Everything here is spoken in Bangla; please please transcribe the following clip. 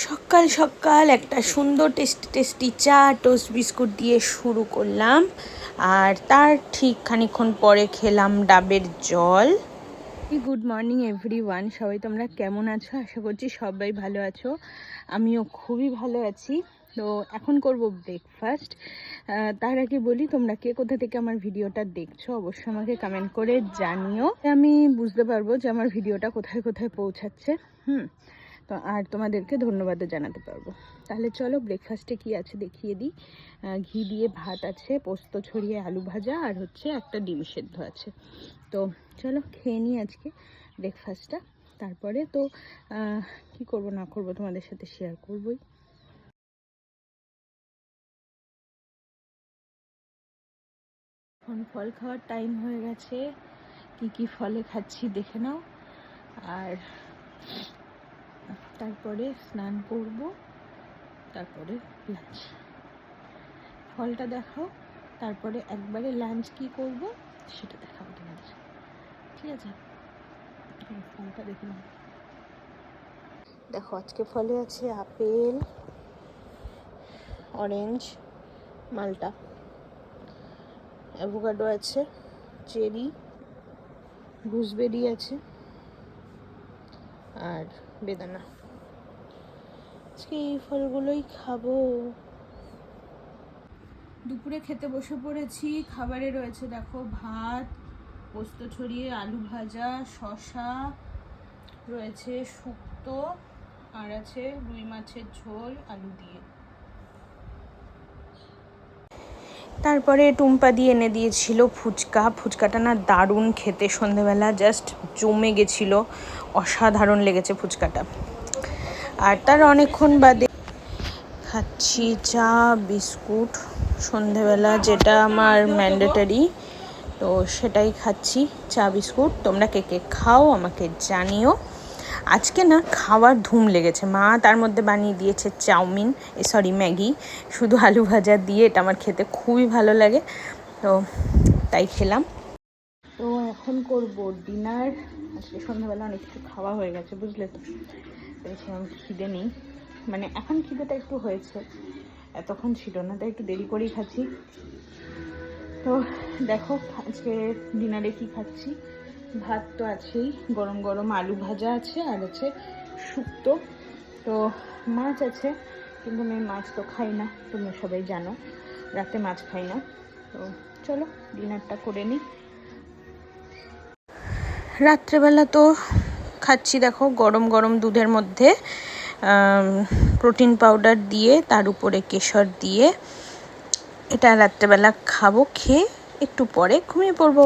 সকাল সকাল একটা সুন্দর টেস্টি চা টোস্ট বিস্কুট দিয়ে শুরু করলাম, আর তার ঠিক খানিকক্ষণ পরে খেলাম ডাবের জল। গুড মর্নিং এভরিওয়ান, সবাই তোমরা কেমন আছো? আশা করছি সবাই ভালো আছো, আমিও খুবই ভালো আছি। তো এখন করব ব্রেকফাস্ট। তার আগে বলি, তোমরা কে কোথা থেকে আমার ভিডিওটা দেখছো অবশ্যই আমাকে কমেন্ট করে জানিও, আমি বুঝতে পারবো যে আমার ভিডিওটা কোথায় কোথায় পৌঁছাচ্ছে। তো আর তোমাদেরকে ধন্যবাদও জানাতে পারবো। তাহলে চলো ব্রেকফাস্টে কি আছে দেখিয়ে দিই। ঘি দিয়ে ভাত আছে, পোস্ত ছড়িয়ে আলু ভাজা, আর হচ্ছে একটা ডিম সেদ্ধ আছে। তো চলো খেয়ে নিই আজকে ব্রেকফাস্টটা, তারপরে তো কি করব না করব তোমাদের সাথে শেয়ার করবই। এখন ফল খাওয়ার টাইম হয়ে গেছে, কি কি ফলে খাচ্ছি দেখে নাও। আর তারপরে স্নান করব, তারপরে লাঞ্চ। ফলটা দেখাও, তারপরে একবারে লাঞ্চ কি করব সেটা দেখাবো তোমাদের, ঠিক আছে? ফলটা দেখে নাও। দেখো আজকে ফলে আছে আপেল, অরেঞ্জ, মালটা, অ্যাভোকাডো আছে, চেরি, গুজবেরি আছে, আর বেদানা। আজকে এই ফলগুলোই খাবো। দুপুরে খেতে বসে পড়েছি। খাবারে রয়েছে দেখো ভাত, পোস্ত ছড়িয়ে আলু ভাজা, শসা রয়েছে, শুক্তো, আর আছে রুই মাছের ঝোল আলু দিয়ে। তারপরে টুম্পা দিয়ে এনে দিয়েছিল ফুচকা। ফুচকাটা না দারুণ খেতে, সন্ধেবেলা জাস্ট জমে গেছিল, অসাধারণ লেগেছে ফুচকাটা। আর তার অনেকক্ষণ বাদে খাচ্ছি চা বিস্কুট সন্ধেবেলা, যেটা আমার ম্যান্ডেটরি, তো সেটাই খাচ্ছি, চা বিস্কুট। তোমরা কে কে খাও আমাকে জানিও। আজকে না খাওয়ার ধুম লেগেছে, মা তার মধ্যে বানিয়ে দিয়েছে চাউমিন, ম্যাগি, শুধু আলু ভাজা দিয়ে। এটা আমার খেতে খুবই ভালো লাগে, তো তাই খেলাম। তো এখন করব ডিনার। আজকে সন্ধ্যাবেলা অনেক কিছু খাওয়া হয়ে গেছে, বুঝলে তো, সেরকম খিদে নেই, মানে এখন খিদেটা একটু হয়েছে, এতক্ষণ ছিল না, তাই একটু দেরি করেই খাচ্ছি। তো দেখো আজকে ডিনারে কি খাচ্ছি। ভাত তো আছেই, গরম গরম আলু ভাজা আছে, আর আছে শুক্তো। তো মাছ আছে, কিন্তু আমি মাছ তো খাই না, তোমরা সবাই জানো রাতে মাছ খাই না। তো চলো ডিনারটা করে নিই। রাত্রেবেলা তো খাচ্ছি দেখো গরম গরম দুধের মধ্যে প্রোটিন পাউডার দিয়ে, তার উপরে কেশর দিয়ে। এটা রাত্রেবেলা খাবো, খেয়ে একটু পরে ঘুমিয়ে পড়বো।